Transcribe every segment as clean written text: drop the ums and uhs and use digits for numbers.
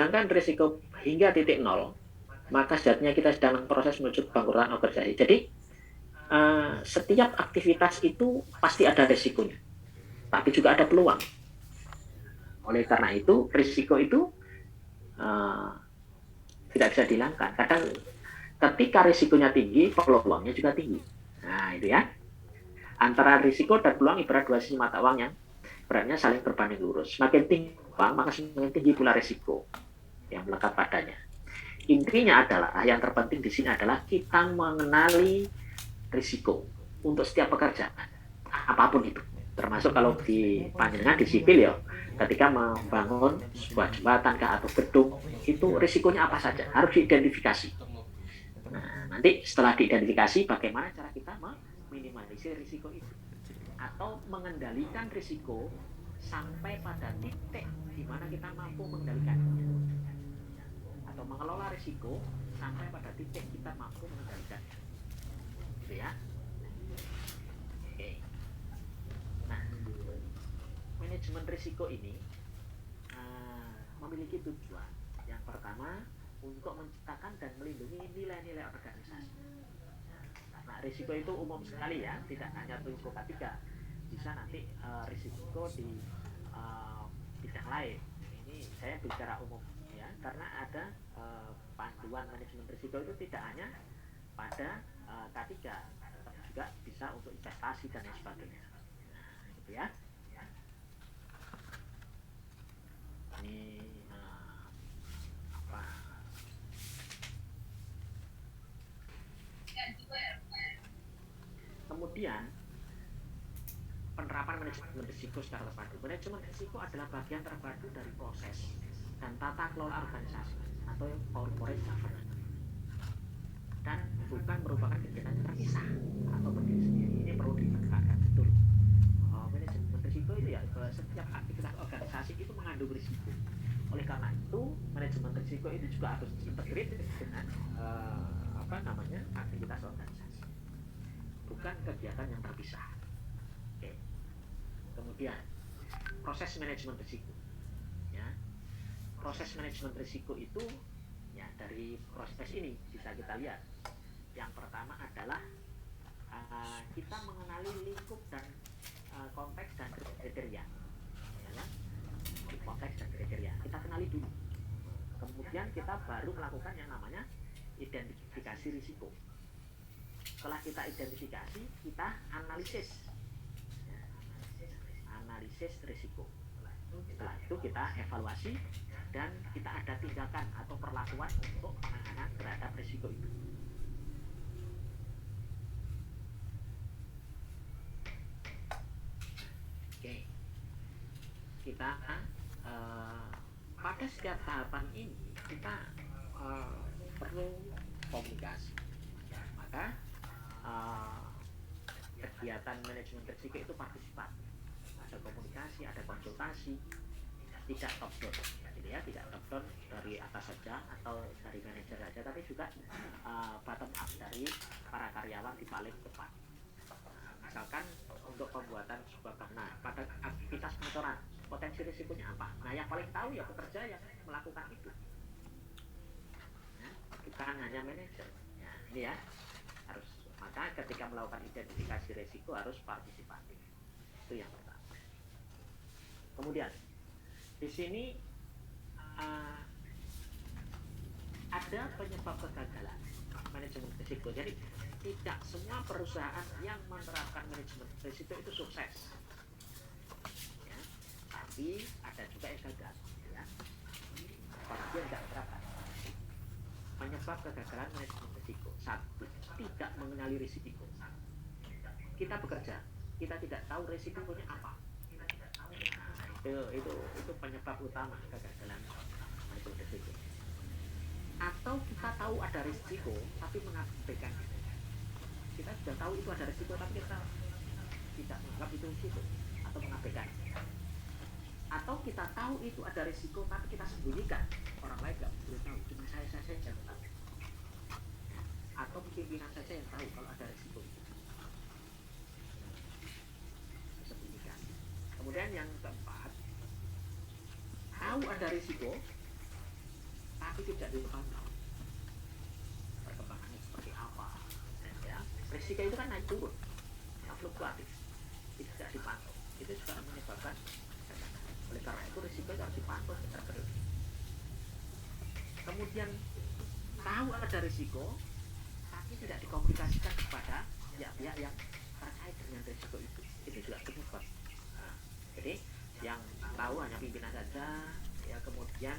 menghilangkan risiko hingga titik nol, maka sejatinya kita sedang proses menuju kebangkrutan organisasi. Jadi setiap aktivitas itu pasti ada risikonya, tapi juga ada peluang. Oleh karena itu, risiko itu tidak bisa dihilangkan. Kadang ketika risikonya tinggi, peluangnya juga tinggi. Nah, itu ya. Antara risiko dan peluang ibarat dua sisi mata uang yang beratnya saling berbanding lurus. Semakin tinggi peluang, maka semakin tinggi pula risiko yang melekat padanya. Intinya adalah, yang terpenting di sini adalah kita mengenali risiko untuk setiap pekerjaan, apapun itu. Termasuk kalau di panjenengan di sipil ya, ketika membangun sebuah jembatan atau gedung, itu risikonya apa saja, harus diidentifikasi. Nah, nanti setelah diidentifikasi, bagaimana cara kita meminimalisir risiko itu atau mengendalikan risiko sampai pada titik di mana kita mampu mengendalikannya, atau mengelola risiko sampai pada titik kita mampu mengendalikannya, gitu ya. Oke. Nah, manajemen risiko ini memiliki tujuan. Yang pertama, untuk menciptakan dan melindungi nilai-nilai organisasi. Nah, risiko itu umum sekali ya, tidak hanya risiko K3, bisa nanti risiko di bidang lain. Ini saya bicara umum ya, karena ada panduan manajemen risiko itu tidak hanya pada K3, tapi juga bisa untuk investasi dan lain sebagainya. Nah, gitu ya. Ini apa? Kemudian penerapan manajemen risiko secara terpadu. Manajemen risiko adalah bagian terpadu dari proses dan tata kelola organisasi atau corporate governance, dan bukan merupakan kegiatan yang terpisah atau berdiri sendiri. Ini perlu ditekankan betul. Manajemen risiko itu ya, setiap aktivitas organisasi itu mengandung risiko. Oleh karena itu, manajemen risiko itu juga harus integrated dengan aktivitas organisasi, bukan kegiatan yang terpisah. Oke. Kemudian proses manajemen risiko. Ya, proses manajemen risiko itu ya dari proses ini bisa kita lihat. Yang pertama adalah kita mengenali lingkup dan konteks dan kriteria. Ya, konteks dan kriteria kita kenali dulu. Kemudian kita baru melakukan yang namanya identifikasi risiko. Setelah kita identifikasi, kita analisis risiko. Setelah itu kita evaluasi dan kita ada tindakan atau perlakuan untuk penanganan terhadap risiko itu. Oke, kita pada setiap tahapan ini kita perlu komunikasi. Ya, maka kegiatan manajemen risiko itu partisipatif. Ada komunikasi, ada konsultasi, tidak top down, gitu ya, tidak top down dari atas saja atau dari manajer saja, tapi juga bottom up dari para karyawan di paling depan. Misalkan untuk pembuatan sebuah pada aktivitas kantoran, potensi risikonya apa? Nah, yang paling tahu ya pekerja yang melakukan itu, ya, bukan hanya manajer. Ya, ini ya harus. Maka ketika melakukan identifikasi risiko harus partisipatif. Itu yang pertama. Kemudian di sini ada penyebab kegagalan manajemen risiko. Jadi tidak semua perusahaan yang menerapkan manajemen risiko itu sukses, ya, tapi ada juga yang gagal, ya, pasti tidak menerapkan. Penyebab kegagalan manajemen risiko: satu, tidak mengenali risiko. Kita bekerja, kita tidak tahu risikonya apa. Itu penyebab utama kegagalan manajemen risiko. Atau kita tahu ada risiko tapi mengabaikan. Kita sudah tahu itu ada risiko tapi kita tidak menganggap itu risiko atau mengabaikan. Atau kita tahu itu ada risiko tapi kita sembunyikan, orang lain nggak boleh tahu, cuma saya saja yang tahu. Atau pimpinan saja yang tahu kalau ada risiko itu, sembunyikan. Kemudian yang keempat, tahu ada risiko tidak dipantau perkembangannya seperti apa. Ya, risiko itu kan naik turun, yang fluktuatif, tidak dipantau. Itu juga menyebabkan tekanan. Oleh karena itu risiko itu harus dipantau secara periodik. Kemudian tahu ada risiko, tapi tidak dikomunikasikan kepada pihak-pihak yang terkait dengan risiko itu juga penyebab. Nah, jadi yang tahu hanya pimpinan saja, ya kemudian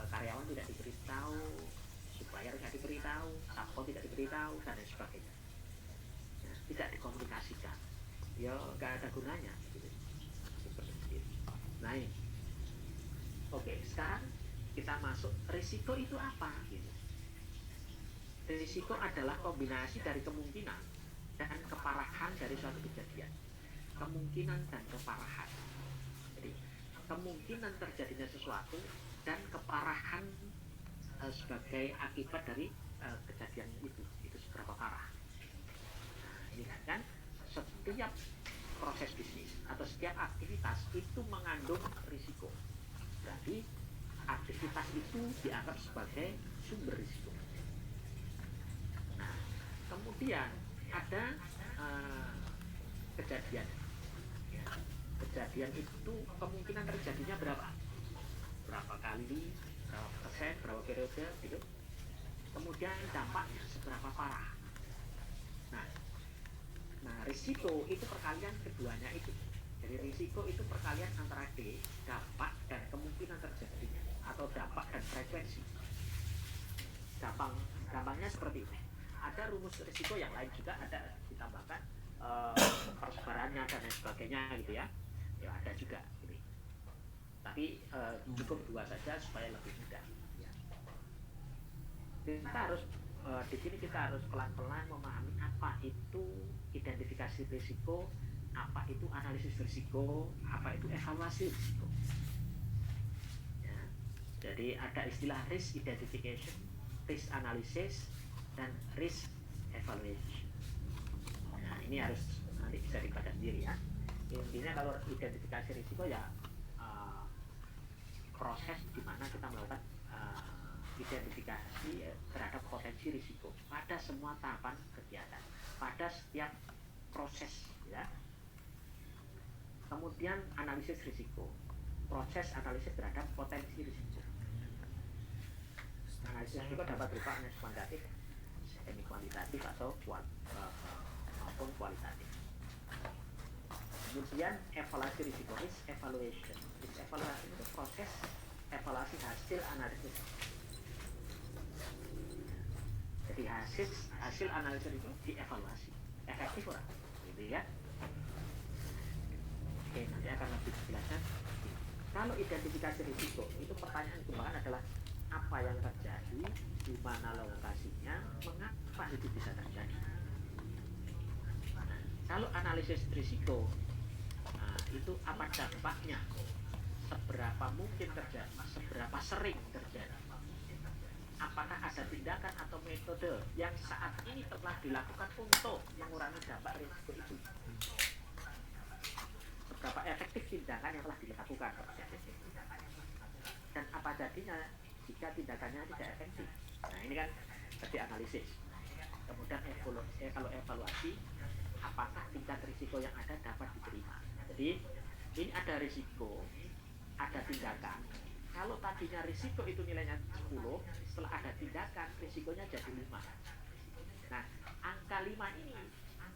karyawan tidak diberitahu, supplier tidak diberitahu, subkon tidak diberitahu, dan lain sebagainya. Ya, tidak dikomunikasikan, ya nggak ada gunanya. Gitu. Nah ini, oke, sekarang kita masuk risiko itu apa? Gitu. Risiko adalah kombinasi dari kemungkinan dan keparahan dari suatu kejadian. Kemungkinan dan keparahan. Jadi kemungkinan terjadinya sesuatu dan keparahan sebagai akibat dari kejadian itu seberapa parah. Nah, ini kan setiap proses bisnis atau setiap aktivitas itu mengandung risiko. Berarti aktivitas itu dianggap sebagai sumber risiko. Nah, kemudian ada kejadian. Kejadian itu kemungkinan terjadinya berapa? Berapa kali, berapa persen, berapa periode, gitu. Kemudian dampaknya seberapa parah. Nah, risiko itu perkalian keduanya itu. Jadi risiko itu perkalian antara D, dampak dan kemungkinan terjadinya, atau dampak dan frekuensi. Gampangnya seperti ini. Ada rumus risiko yang lain juga, ada ditambahkan persebarannya dan lain sebagainya gitu ya. Ya ada juga gitu. Tapi cukup dua saja supaya lebih mudah. Kita harus di sini kita harus pelan-pelan memahami apa itu identifikasi risiko, apa itu analisis risiko, apa itu evaluasi risiko. Ya. Jadi ada istilah risk identification, risk analysis, dan risk evaluation. Nah, ini harus nanti bisa dibaca sendiri ya. Intinya kalau identifikasi risiko ya proses di mana kita melakukan identifikasi terhadap potensi risiko pada semua tahapan kegiatan, pada setiap proses ya. Kemudian analisis risiko, proses analisis terhadap potensi risiko. Analisis risiko dapat berupa analisis kuantitatif, semi kuantitatif atau maupun kualitatif. Kemudian evaluasi risiko, risk evaluation. Risk evaluation itu proses evaluasi hasil analisis. Jadi hasil analisis itu dievaluasi, efektif orang, gitu ya. Oke, nanti akan lebih dijelaskan. Kalau identifikasi risiko itu pertanyaan kembali adalah apa yang terjadi, di mana lokasinya, mengapa itu bisa terjadi. Kalau analisis risiko itu apa dampaknya, seberapa mungkin terjadi, seberapa sering terjadi, apakah ada tindakan atau metode yang saat ini telah dilakukan untuk mengurangi dampak risiko itu, seberapa efektif tindakan yang telah dilakukan, dan apa jadinya jika tindakannya tidak efektif. Nah ini kan tadi analisis. Kemudian kalau evaluasi, apakah tingkat risiko yang ada dapat diterima. Jadi ini ada risiko, ada tindakan. Kalau tadinya risiko itu nilainya 10, setelah ada tindakan risikonya jadi 5. Nah, angka 5 ini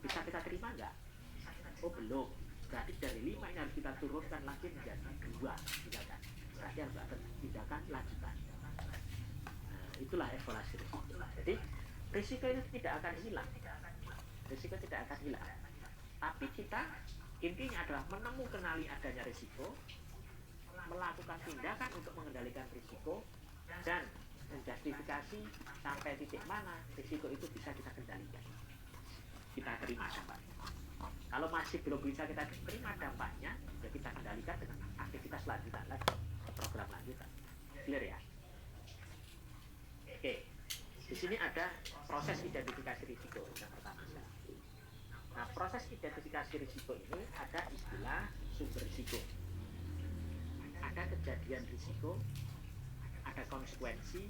bisa kita terima nggak? Oh belum. Berarti dari 5 ini harus kita turunkan lagi menjadi 2 tindakan. Berarti harus ada tindakan lanjutan. Nah, itulah evaluasi risiko. Jadi risiko ini tidak akan hilang. Risiko tidak akan hilang. Tapi kita intinya adalah menemukan adanya risiko, melakukan tindakan untuk mengendalikan risiko, dan menjustifikasi sampai titik mana risiko itu bisa kita kendalikan, kita terima dampaknya. Kalau masih belum bisa kita terima dampaknya, ya kita kendalikan dengan aktivitas lanjutan lagi, program lanjutan. Clear ya? Oke, di sini ada proses identifikasi risiko yang pertama. Nah, proses identifikasi risiko ini ada istilah sumber risiko. Ada kejadian risiko, ada konsekuensi,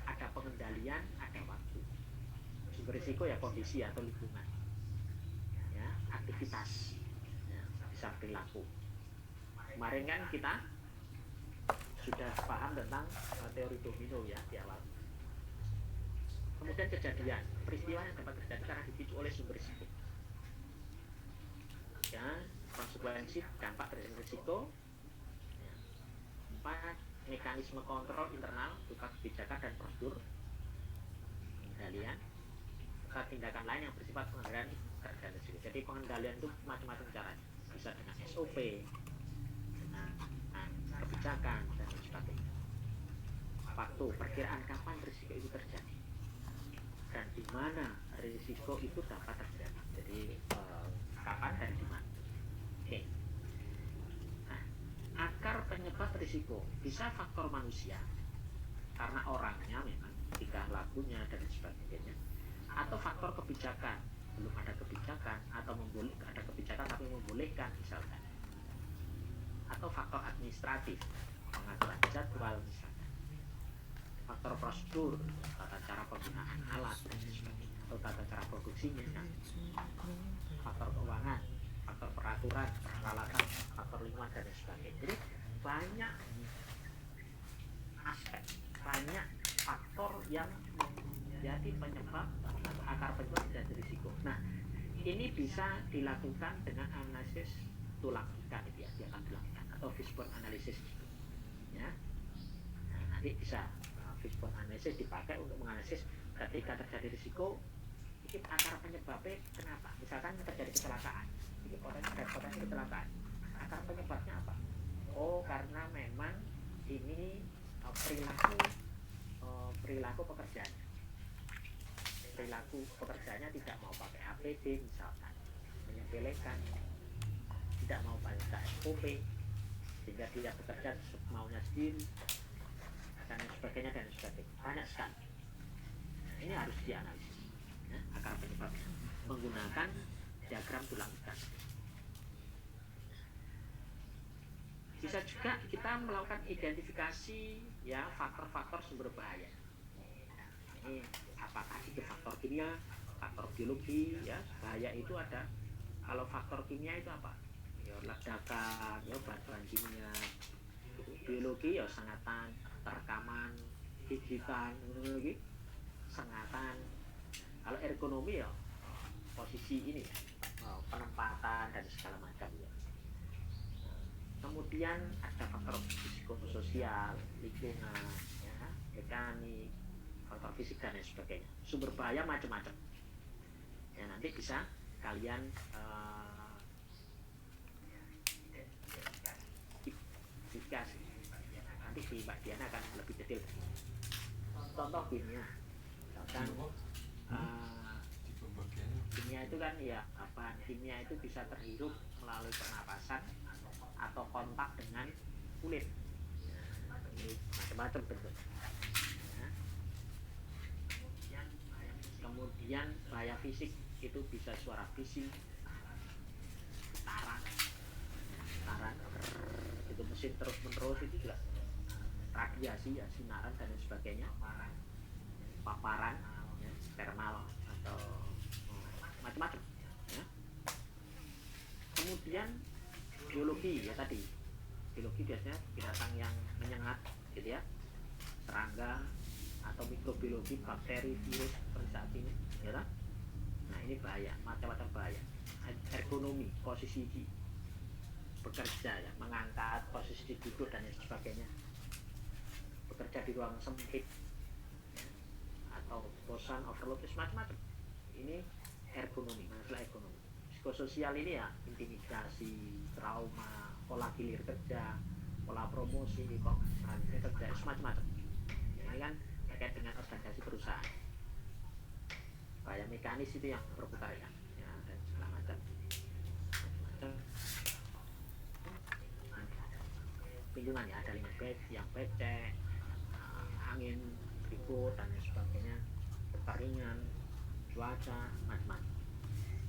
ada pengendalian, ada waktu. Sumber risiko ya kondisi atau lingkungan, ya aktivitas, ya, bisa perilaku. Kemarin kan kita sudah paham tentang teori domino ya di awal. Kemudian kejadian, peristiwa yang dapat terjadi karena dipicu oleh sumber risiko. Ya, konsekuensi, dampak dari risiko. Ya. 4. Mekanisme kontrol internal berupa kebijakan dan prosedur pengendalian, serta tindakan lain yang bersifat pengendalian terhadap risiko. Jadi pengendalian itu macam-macam caranya, bisa dengan SOP, dengan kebijakan dan sebagainya. Waktu, perkiraan kapan risiko itu terjadi dan di mana risiko itu dapat terjadi. Jadi kapan dan di mana. Oke. Nah, akar penyebab risiko bisa faktor manusia karena orangnya memang tingkah lakunya dan sebagainya, atau faktor kebijakan, belum ada kebijakan atau ada kebijakan tapi membolehkan misalkan, atau faktor administratif, pengaturan jadwal misalkan, faktor prosedur, tata cara penggunaan alat dan sebagainya, atau tata cara produksinya, faktor keuangan, faktor peraturan, peralatan, faktor lingkungan dan sebagainya. Jadi banyak aspek, banyak faktor yang menjadi penyebab atau akar penyebab dari risiko. Nah, ini bisa dilakukan dengan analisis tulang ikan, dia akan dilakukan, atau fishbone analysis. Ya, nah, nanti bisa fishbone analysis dipakai untuk menganalisis ketika terjadi risiko, ini akar penyebabnya kenapa? Misalkan terjadi kecelakaan, ini potensi kecelakaan. Akar penyebabnya apa? Oh, karena memang ini perilaku pekerjaannya tidak mau pakai APD misalkan, menyepelekan, tidak mau pakai SOP, sehingga dia bekerja maunya sendiri dan sebagainya. Banyak sekali. Nah, ini harus dianalisis, ya, akar penyebabnya menggunakan diagram tulang ikan. Bisa juga kita melakukan identifikasi ya faktor-faktor sumber bahaya. Ini apakah itu faktor kimia, faktor biologi, ya bahaya itu ada. Kalau faktor kimia itu apa? Ya ledakan, ya bahan kimia. Biologi ya sengatan, terekaman, gigitan, gitu, sengatan. Kalau ergonomi ya posisi ini, penempatan dan segala macam ya. Kemudian ada faktor psikososial, lingkungan, ya, mekanik, faktor fisik dan lain sebagainya. Sumber bahaya macam-macam. Ya, nanti bisa kalian identifikasi. Nanti di Mbak Diana akan lebih detail. Contoh kimia, misalkan kimia itu kan ya apa? Kimia itu bisa terhirup melalui pernapasan atau kontak dengan kulit, macam-macam bentuk. Kemudian bahaya fisik itu bisa suara bising, getaran, itu mesin terus-menerus, itu juga radiasi ya, sinaran dan sebagainya, paparan, ya, thermal atau macam-macam. Ya. Kemudian biologi ya tadi, biologi biasanya binatang yang menyengat gitu ya, serangga atau mikrobiologi, bakteri, virus seperti saat ini ya kan? Nah ini bahaya, macam-macam bahaya. Ergonomi, posisi bekerja ya, mengangkat, posisi duduk dan sebagainya, bekerja di ruang sempit ya, atau bosan, overload, macam-macam. Ini ergonomi, masalah ergonomi. Psikososial ini ya intimidasi, trauma, pola gilir kerja, pola promosi, kompensasi kerja, semacam-macam. Ini kan terkait dengan organisasi perusahaan. Bahaya mekanis itu yang berputar ya, dan segala macam. Lingkungan ya, ada lingkungan yang becek, angin, ribut dan sebagainya, kekeringan, cuaca, macam-macam.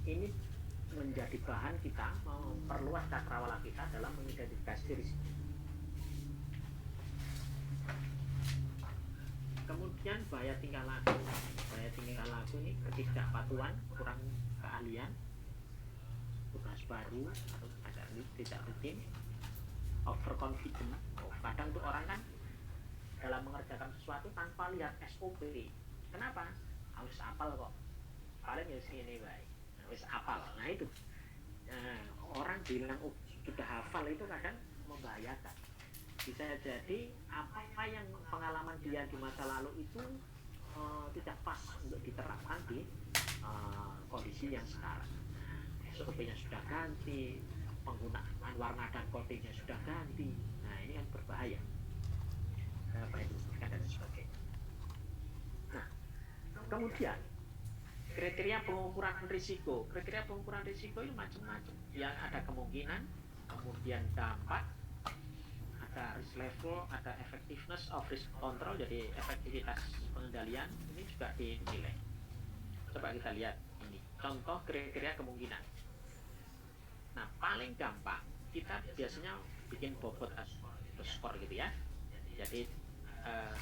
Ini menjadi bahan kita memperluas cakrawala kita dalam mengidentifikasi risiko. Kemudian bahaya tingkah laku. Bahaya tingkah laku ini ketidakpatuhan, kurang keahlian, tugas baru atau ada tidak rutin, overconfident. Kadang tuh orang kan dalam mengerjakan sesuatu tanpa lihat SOP. Kenapa? Harus apal kok. Paling ya segini baik. Harus apal. Nah itu. Nah, orang bilang sudah hafal itu kadang membahayakan. Bisa jadi apa yang pengalaman dia di masa lalu itu tidak pas untuk diterapkan di kondisi yang sekarang. SOP-nya sudah ganti, penggunaan warna dan kodenya sudah ganti. Nah ini kan berbahaya. Dan sebagainya. Nah, kemudian kriteria pengukuran risiko. Kriteria pengukuran risiko itu macam-macam. Yang ada kemungkinan, kemudian dampak, ada risk level, ada effectiveness of risk control, jadi efektivitas pengendalian ini juga dinilai. Coba kita lihat ini contoh kriteria kemungkinan. Nah, paling gampang kita biasanya bikin bobot skor gitu ya. Jadi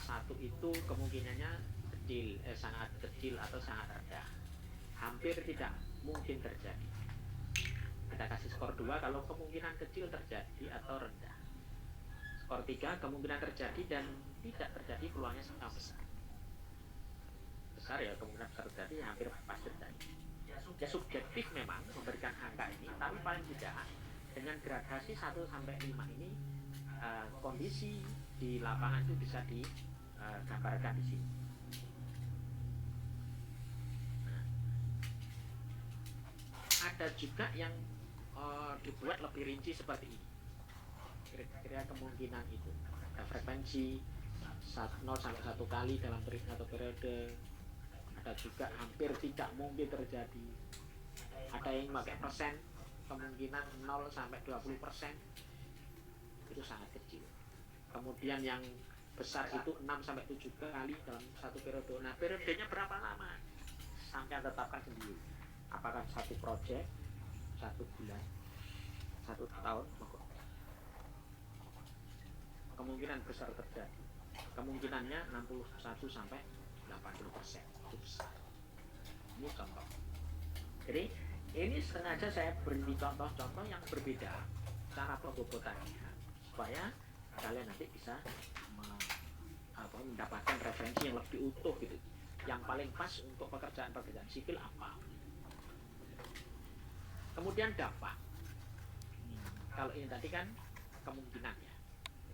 satu itu kemungkinannya kecil, sangat kecil atau sangat rendah, hampir tidak mungkin terjadi. Kita kasih skor 2 kalau kemungkinan kecil terjadi atau rendah. Skor 3 kemungkinan terjadi dan tidak terjadi peluangnya sangat besar. Besar ya, kemungkinan besar terjadi hampir pasti terjadi. Ya subjektif memang memberikan angka ini, tapi paling tidak dengan gradasi 1 sampai 5 ini kondisi di lapangan itu bisa digambarkan di sini. Nah, ada juga yang dibuat lebih rinci seperti ini. Kira-kira kemungkinan itu ada frekuensi 0 sampai 1 kali dalam satu periode, ada juga hampir tidak mungkin terjadi, ada yang pakai persen, kemungkinan 0 sampai 20%, itu sangat kecil. Kemudian yang besar itu 6 sampai 7 kali dalam satu periode. Nah, periodenya berapa lama? Sampai tetapkan sendiri. Apakah satu proyek, 1 bulan, 1 tahun? Kemungkinan besar terjadi. Kemungkinannya 61 sampai 80%. Itu besar. Ini contoh. Jadi ini sengaja saya beri contoh-contoh yang berbeda cara pembobotannya supaya kalian nanti bisa mendapatkan referensi yang lebih utuh gitu. Yang paling pas untuk pekerjaan-pekerjaan sipil apa. Kemudian dampak. Kalau ini tadi kan kemungkinannya.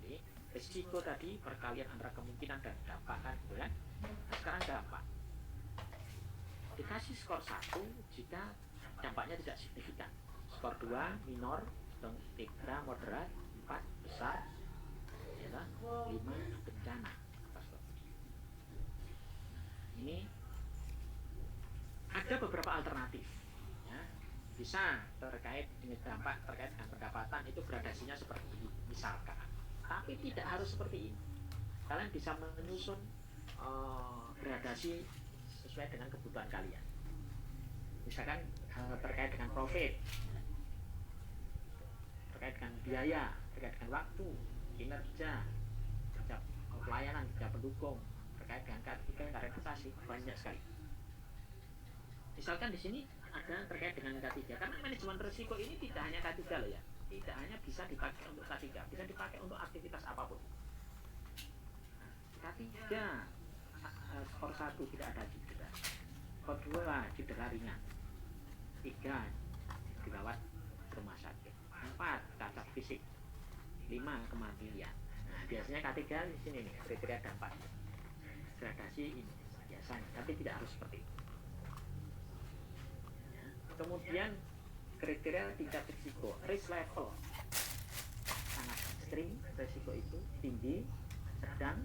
Jadi risiko tadi perkalian antara kemungkinan dan dampak kan gitu kan. Nah, sekarang dampak. Dikasih skor 1 jika dampaknya tidak signifikan. Skor 2 minor, 3 moderat, 4 besar, 5 bencana. Ini ada beberapa alternatif ya. Bisa terkait dengan dampak, terkait dengan pendapatan, itu gradasinya seperti ini misalkan, tapi tidak harus seperti ini. Kalian bisa menyusun gradasi sesuai dengan kebutuhan kalian. Misalkan terkait dengan profit, terkait dengan biaya, terkait dengan waktu, kinerja, kerja pelayanan, kerja pendukung, terkait dengan karakterisasi, banyak sekali. Misalkan di sini ada terkait dengan K3, karena manajemen risiko ini tidak hanya K3 loh ya, tidak hanya bisa dipakai untuk K3, bisa dipakai untuk aktivitas apapun. K3 skor 1 tidak ada cedera, skor 2 cedera ringan, 3 dirawat rumah sakit, 4 cacat fisik, 5 kematian. Nah, biasanya K3 di sini nih kriteria dampak. Gradasi ini biasanya, tapi tidak harus seperti itu. Ya. Kemudian kriteria tingkat risiko, risk level sangat ekstrim, risiko itu tinggi, sedang.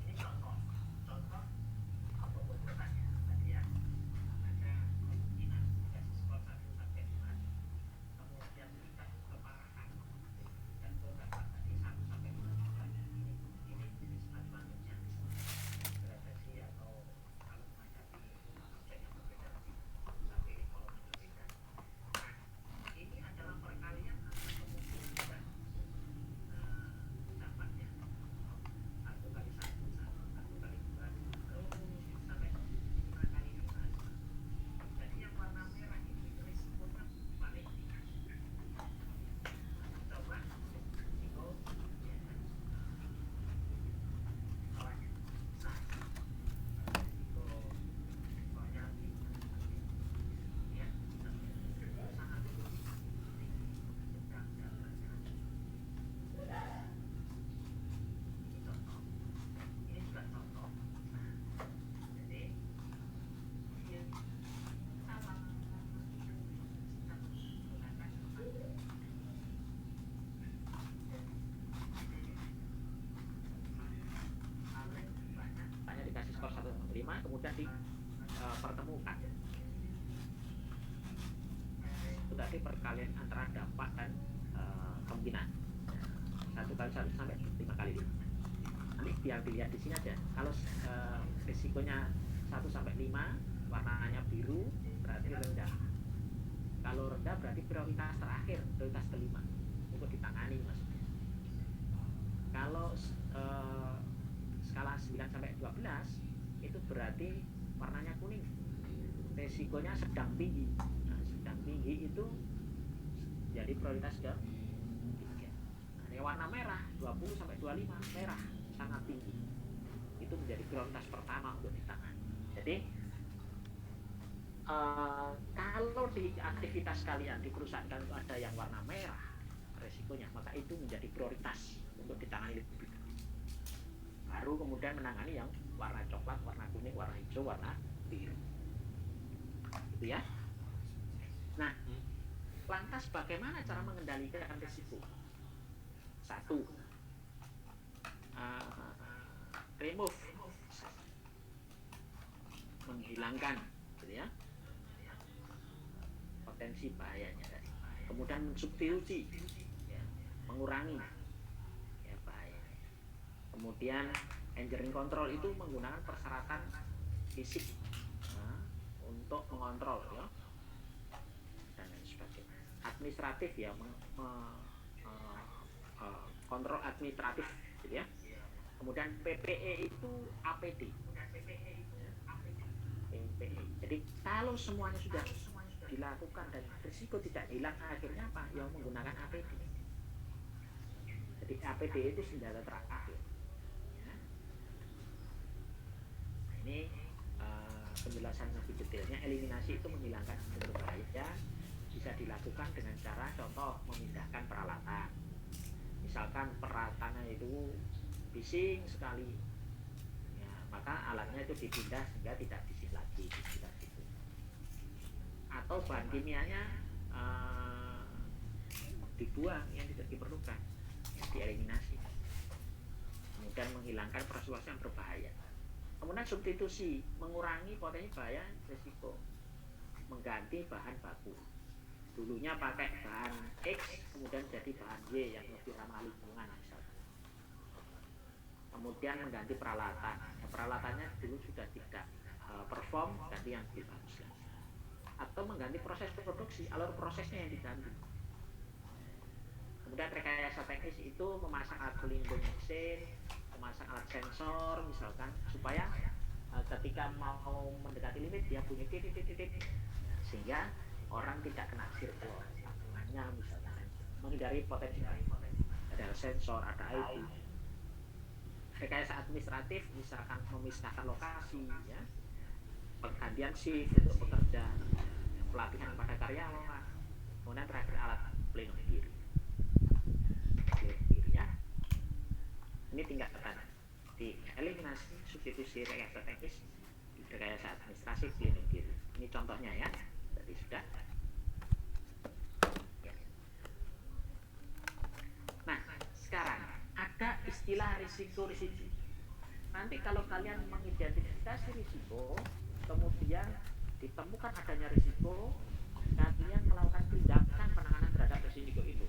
Ini contoh pembobotannya tadi ya. Ada kemungkinan dikasih skor 1 sampai 5, kemudian tingkat keparahan dan dampak tadi 1 sampai 5. Ini jenis macam-macamnya, gradasi atau kalau menghadapi aspek yang berbeda sampai kolom berbeda. Nah, ini adalah perkalian antara kemungkinan kemudian dipertemukan. Itu tadi perkalian antara dampak dan kemungkinan. 1 kali 1 sampai 5 kali 5. Nanti biar dilihat di sini aja. Kalau risikonya 1 sampai 5, warnanya biru berarti rendah. Kalau rendah berarti prioritas terakhir, prioritas kelima untuk ditangani maksudnya. Kalau skala 9 sampai 12 itu berarti warnanya kuning, risikonya sedang tinggi. Nah, sedang tinggi itu jadi prioritas ke 3. Nah, ini warna merah 20 sampai 25, merah sangat tinggi, itu menjadi prioritas pertama untuk ditangani. Jadi kalau di aktivitas kalian di perusahaan kalian itu ada yang warna merah resikonya, maka itu menjadi prioritas untuk ditangani lebih dulu. Baru kemudian menangani yang warna coklat, warna kuning, warna hijau, warna biru. Gitu ya. Nah, lantas bagaimana cara mengendalikan risiko? 1, remove, menghilangkan, gitu ya, potensi bahayanya tadi. Kemudian mensubstitusi, ya, mengurangi ya bahaya. Kemudian engineering control itu menggunakan persyaratan fisik untuk mengontrol, ya, dan lain sebagainya. Administratif, ya, kontrol administratif, gitu ya. Kemudian PPE itu APD, PPE. Jadi kalau semuanya sudah dilakukan dan risiko tidak hilang, akhirnya apa? Yang menggunakan APD. Jadi APD itu senjata terakhir. Ya. Nah, ini penjelasan lebih detailnya. Eliminasi itu menghilangkan sumber bahaya, bisa dilakukan dengan cara contoh memindahkan peralatan. Misalkan peralatannya itu bising sekali, ya, maka alatnya itu dipindah sehingga tidak bising lagi, gitu. Atau bahan kimianya dibuang yang tidak diperlukan, ya, dieliminasi. Kemudian menghilangkan proses yang berbahaya. Kemudian substitusi, mengurangi potensi bahaya risiko, mengganti bahan baku. Dulunya pakai bahan X, kemudian jadi bahan Y yang lebih ramah lingkungan misalnya. Kemudian mengganti peralatan, ya, peralatannya dulu sudah tidak perform, ganti yang lebih bagus lagi. Atau mengganti proses produksi, alur prosesnya yang diganti. Kemudian rekayasa teknis itu memasang alat pelindung mesin, memasang alat sensor misalkan, supaya ketika mau mendekati limit dia punya titik, sehingga orang tidak kena circle tangannya misalnya. Menghindari potensi ada sensor, ada IT. Rekayasa administratif misalkan memisahkan lokasi, ya, penggantian shift untuk pekerja, pelatihan pada karyawan. Kemudian terakhir alat pelindung diri, ya. Ini tingkatan di eliminasi, substitusi, rekayasa teknis, rekayasa administrasi, pelindung diri. Ini contohnya, ya. Tadi sudah. Ya. Nah, sekarang ada istilah risiko. Nanti kalau kalian mengidentifikasi risiko, kemudian ditemukan adanya risiko, kalian melakukan tindakan penanganan terhadap risiko itu.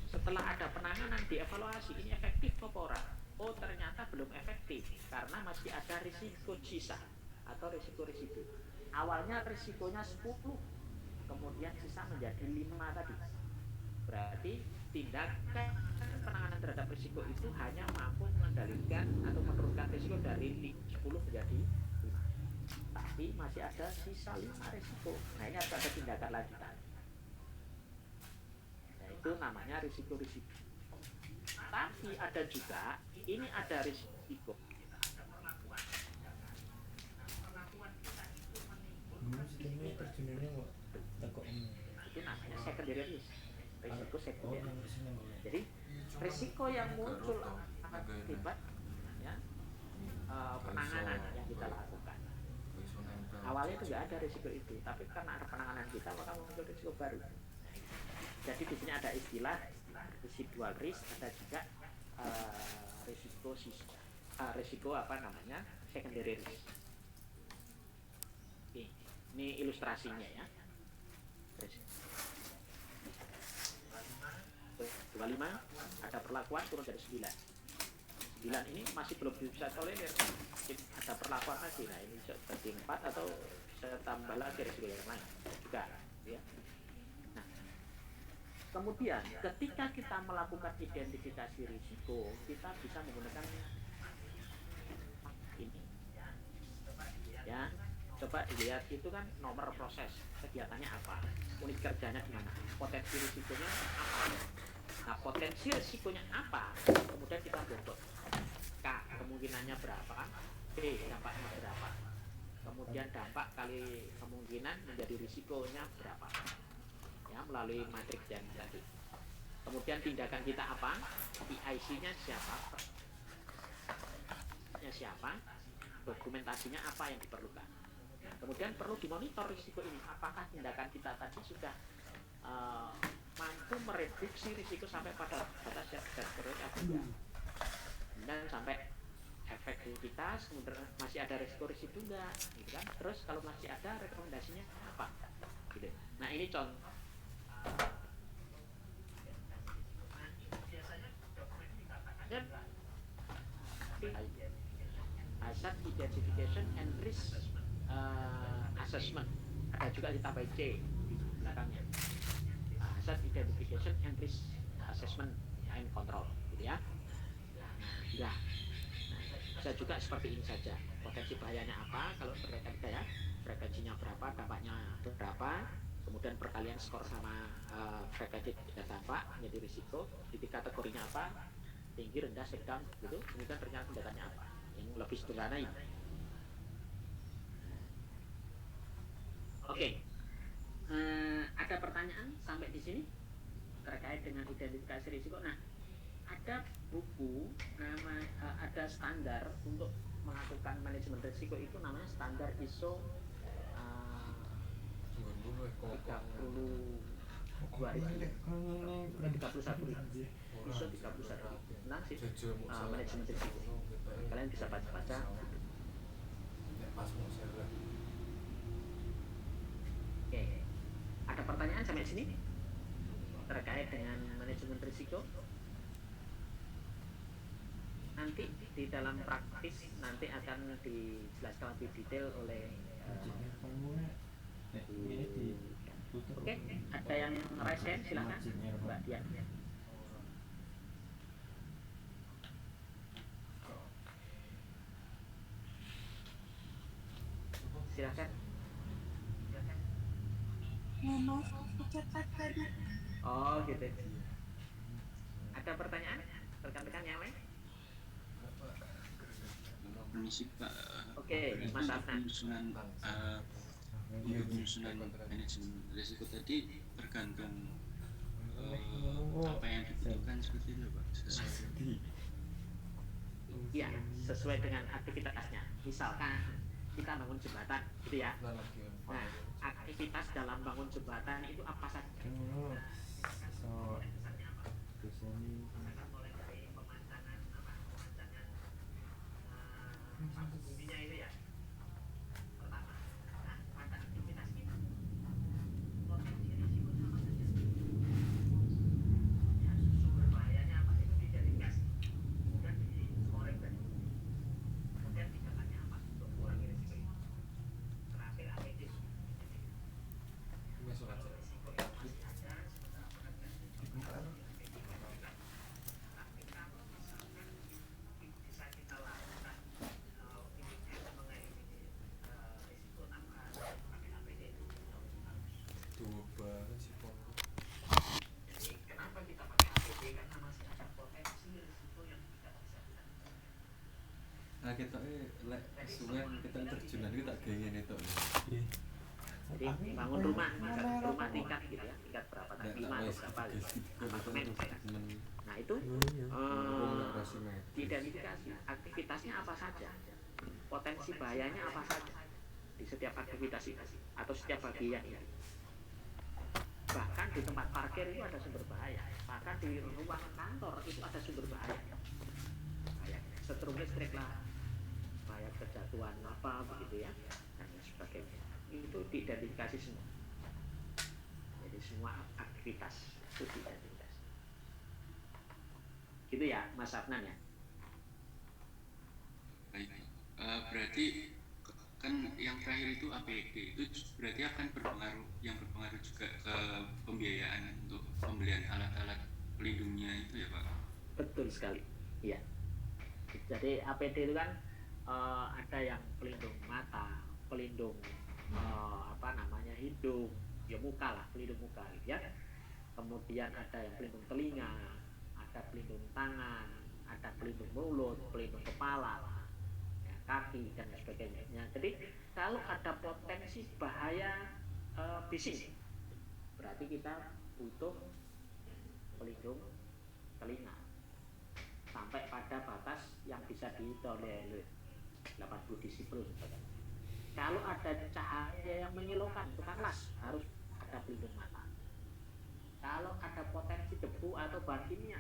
Setelah ada penanganan, dievaluasi, ini efektif apa ora? Oh, ternyata belum efektif karena masih ada risiko sisa atau risiko residu. Awalnya risikonya 10, kemudian sisa menjadi 5 tadi. Berarti tindakan penanganan terhadap risiko itu hanya mampu mengendalikan atau menurunkan risiko dari 10 menjadi 5. Tapi masih ada sisa 5 risiko. Nah, ini harus ada tindakan lanjutan. Nah, itu namanya risiko. Tapi ada juga, ini ada risiko. Itu namanya secondary risk. Risiko sekunder. Jadi risiko yang muncul akibat, ya, penanganan yang kita lakukan. Awalnya itu nggak ada risiko itu, tapi karena ada penanganan kita maka muncul risiko baru. Jadi di sini ada istilah residual risk, ada juga risiko secondary risk. Ini ilustrasinya ya. 25 ada perlakuan turun dari 9. 9 ini masih belum bisa tolerir. Ada perlakuan lagi. Nah ini jadi 4 atau bisa tambah lagi risiko yang lain juga ya. Nah, kemudian ketika kita melakukan identifikasi risiko, kita bisa menggunakan ini ya. Coba dilihat itu kan nomor proses, kegiatannya apa, unit kerjanya di mana, potensi risikonya apa. Nah, potensi risikonya apa, kemudian kita bentuk K, kemungkinannya berapa, B, dampaknya berapa, kemudian dampak kali kemungkinan menjadi risikonya berapa ya, melalui matriks yang tadi. Kemudian tindakan kita apa, PIC-nya siapa, dokumentasinya apa yang diperlukan. Nah, kemudian perlu dimonitor risiko ini, apakah tindakan kita tadi sudah mampu mereduksi risiko sampai pada batas yang darurat apa enggak, dan sampai efektivitas, kemudian masih ada risiko-risiko enggak, gitu kan. Terus kalau masih ada, rekomendasinya apa, gitu. Nah ini contoh. Dan hazard identification and risk assessment, ada juga ditambah C di belakangnya, hazard identification and risk assessment and control, gitu ya. Ya, bisa juga seperti ini saja, potensi bahayanya apa, kalau terkait ya, frekuensinya berapa, dampaknya berapa, kemudian perkalian skor sama frekuensi dan dampak menjadi risiko, titik kategorinya apa, tinggi, rendah, sedang, gitu. Kemudian ternyata tindakannya apa, yang lebih sederhana ini. Oke. Ada pertanyaan sampai di sini terkait dengan identifikasi risiko. Nah, ada buku ada standar untuk melakukan manajemen risiko, itu namanya standar ISO 31 ISO 31 tentang manajemen risiko. Kalian bisa baca-baca. Oke, ada pertanyaan sampai sini terkait dengan manajemen risiko? Nanti di dalam praktis nanti akan dijelaskan lebih detail oleh Oke, ada yang raise hand, silakan Mbak Dian. Silakan. Maaf, kecepatan. Oh gitu. Ada pertanyaan rekan-rekan yang lain? Permisi Pak. Oke, Mas Afnan. Penyusunan manajemen risiko tadi tergantung apa yang dibutuhkan seperti itu Pak. Iya, sesuai dengan aktivitasnya. Misalkan kita bangun jembatan, gitu ya. Nah, aktivitas dalam bangun jembatan itu apa saja? Intinya itu ya. Pertama, pada aktivitas itu potensi risikonya apa saja? Ya, sumber bahayanya apa itu diidentifikasi, kemudian dikorek dan kemudian tindakannya apa untuk mengurangi risiko itu. Terakhir APD. Risiko yang masih ada sementara penegak. Bisa kita lakukan mengenai risiko tanpa pakai APD. Tuh banget sih Pak. Jadi kenapa kita pakai APD? Karena masih ada potensi risiko yang tidak bisa kita. Nah kita sungai kita terjunan kita gengin itu. Jadi bangun rumah tingkat gitu ya, tingkat berapa, 5 atau berapa gitu, apartemen. Nah itu identifikasi aktivitasnya apa saja, potensi bahayanya apa saja di setiap aktivitas itu atau setiap bagian ini. Bahkan di tempat parkir itu ada sumber bahaya, bahkan di ruang kantor itu ada sumber bahaya, setrum listrik lah, bahaya kejatuhan apa begitu ya. dan sebagainya. Itu diidentifikasi semua. Jadi semua aktivitas itu diidentifikasi. Gitu ya, Mas Afnan ya. Baik. Berarti kan yang terakhir itu APD itu berarti akan berpengaruh juga ke pembiayaan untuk pembelian alat-alat pelindungnya itu ya Pak? Betul sekali. Iya. Jadi APD itu kan ada yang pelindung mata, pelindung hidung, ya muka lah, pelindung muka gitu ya. Kemudian ada yang pelindung telinga, ada pelindung tangan, ada pelindung mulut, pelindung kepala, ya, kaki dan sebagainya. Jadi kalau ada potensi bahaya bising, berarti kita butuh pelindung telinga sampai pada batas yang bisa ditolerir 80 desibel. Kalau ada cahaya yang menyilaukan, itu kan harus ada pelindung mata. Kalau ada potensi debu atau bahan kimia,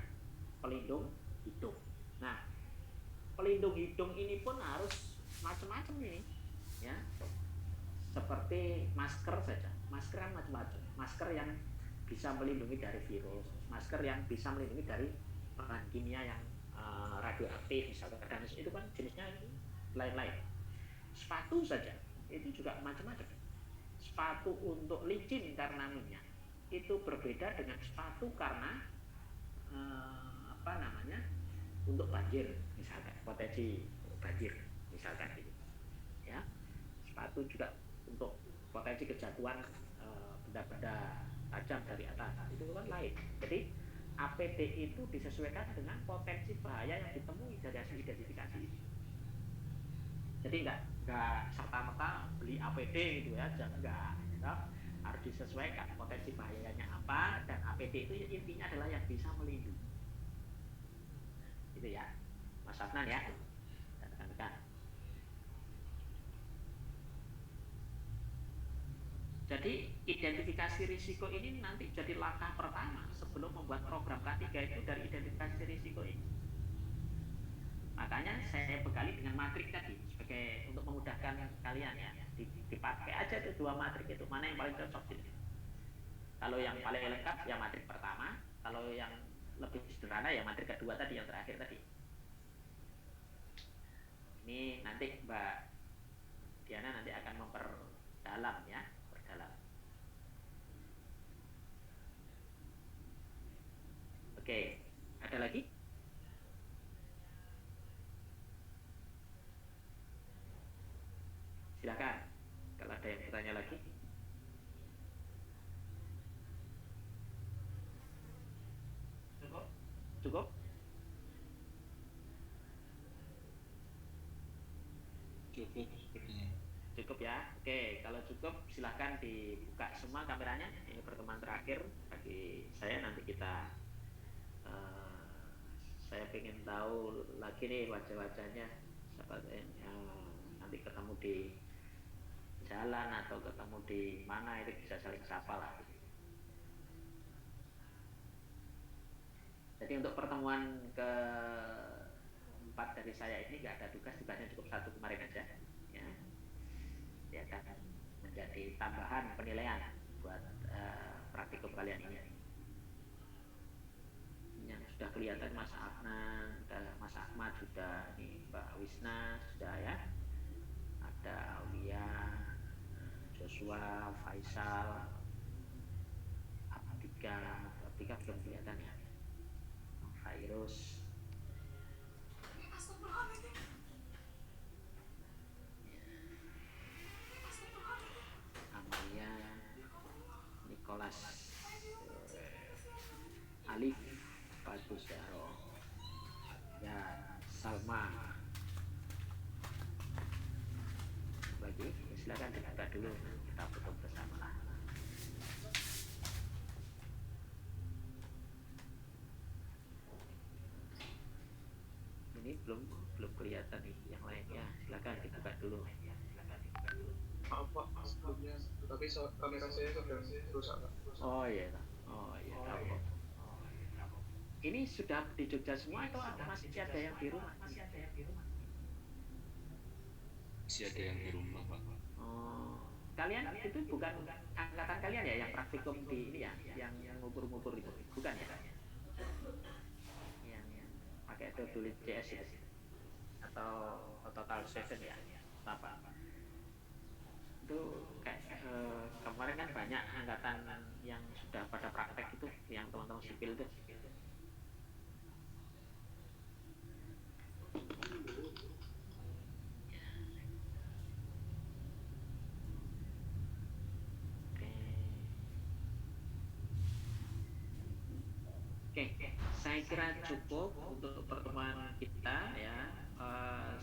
pelindung hidung. Nah, pelindung hidung ini pun harus macam-macam ini, ya. Seperti masker saja. Masker kan macam-macam. Masker yang bisa melindungi dari virus, masker yang bisa melindungi dari bahan kimia yang radioaktif misalnya, dan itu kan jenisnya lain-lain. Sepatu saja itu juga macam-macam. Sepatu untuk licin karena minyak itu berbeda dengan sepatu karena untuk banjir misalkan, potensi banjir misalkan gitu ya. Sepatu juga untuk potensi kejatuhan benda-benda tajam dari atas itu kan lain. Jadi APD itu disesuaikan dengan potensi bahaya yang ditemui dari hasil identifikasi ini. Jadi nggak serta-merta beli APD gitu ya, enggak, ya. Harus disesuaikan potensi bahayanya apa, dan APD itu intinya adalah yang bisa melindungi. Gitu ya, Mas Afnan ya, dan rekan-rekan. Jadi identifikasi risiko ini nanti jadi langkah pertama sebelum membuat program K3 itu dari identifikasi risiko ini. Makanya saya bekali dengan matrik tadi sebagai untuk memudahkan kalian ya. Dipakai aja tuh 2 matrik itu, mana yang paling cocok gitu. Kalau yang paling lengkap ya matrik pertama, kalau yang lebih sederhana ya matrik kedua tadi, yang terakhir tadi. Ini nanti Mbak Diana nanti akan memperdalam ya, perdalam. Oke, ada lagi? Silakan kalau ada yang bertanya lagi. Cukup? Cukup sepertinya. Cukup ya. Oke, kalau cukup silahkan dibuka semua kameranya. Ini pertemuan terakhir bagi saya. Nanti kita saya pengen tahu lagi nih wajah-wajahnya. Nanti ketemu di jalan atau ketemu di mana itu bisa saling sapa lah. Jadi untuk pertemuan keempat dari saya ini nggak ada tugas, tugasnya cukup 1 kemarin aja ya. Dia akan menjadi tambahan penilaian buat praktikum kalian ini. Yang sudah kelihatan Mas Afnan, Mas Ahmad sudah, nih Mbak Wisna sudah ya, ada Aulia, Joshua, Faisal, Abdika belum kelihatan ya, Virus, Amalia, Nicholas, Alif, Bagus Daro, ya Salma. Lagi silakan dibuka dulu, kita foto bersama lah. Ini belum kelihatan nih yang lainnya, silakan dibuka dulu. Maaf Pak, sebelumnya, tapi kamera saya sudah rusak Pak. Oh iya, kapok. Ini sudah di Jogja semua atau masih ada yang di rumah? Masih ada yang di rumah Pak. Kalian itu bukan angkatan kalian ya yang praktikum di ini ya, yang ngubur-ngubur itu, bukan ya? Yang pakai tulis CS itu atau total session ya, apa? Itu kayak kemarin kan banyak angkatan yang sudah pada praktek itu, yang teman-teman sipil itu. Oke, saya kira cukup untuk pertemuan kita ya.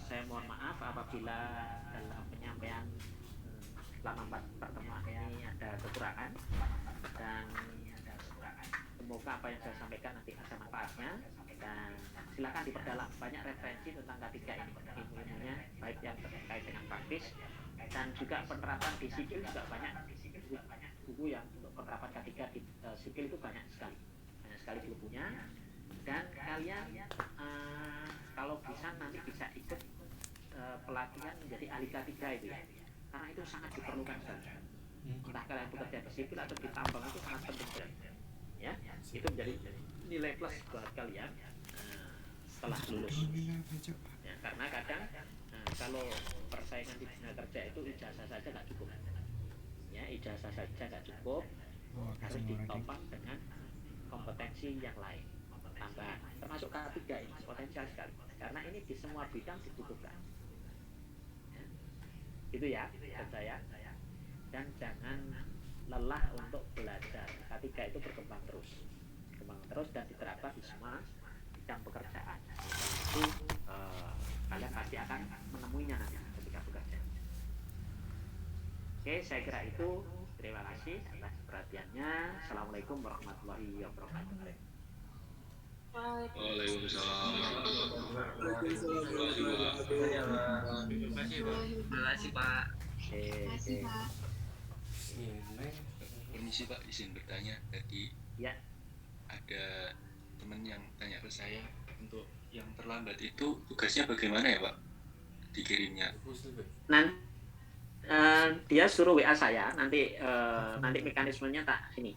Saya mohon maaf apabila dalam penyampaian selama pertemuan ini ada kekurangan, dan semoga apa yang saya sampaikan nanti ada manfaatnya, dan silakan diperdalam banyak referensi tentang K3 ini, ilmu-ilmunya baik yang terkait dengan praktis dan juga penerapan di sipil juga banyak buku yang untuk penerapan K3 di sipil itu banyak sekali bukunya. Dan kalian kalau bisa nanti bisa ikut pelatihan menjadi ahli K3 itu ya, karena itu sangat diperlukan sekali. Entah kalian bekerja di sipil atau di tambang itu sangat penting sekali ya, itu menjadi nilai plus buat kalian setelah lulus ya, karena kadang kalau persaingan di dunia kerja itu ijazah saja nggak cukup ya, ijazah saja nggak cukup, harus ditopang dengan kompetensi yang lain tambahan, termasuk K3 ini potensial sekali karena ini di semua bidang dibutuhkan ya. Itu ya pesan saya, dan jangan lelah untuk belajar. K3 itu berkembang terus dan diterapkan di semua bidang pekerjaan. Itu kalian pasti akan menemuinya nanti ketika bekerja. Oke, saya kira itu. Terima kasih atas perhatiannya. Assalamualaikum warahmatullahi wabarakatuh. Waalaikumsalam. Terima kasih Pak. Makasih Pak. Permisi Pak, izin bertanya. Tadi Ya. ada teman yang tanya ke saya, untuk yang terlambat itu tugasnya bagaimana ya Pak dikirimnya? Nanti dia suruh WA saya, nanti mekanismenya tak ini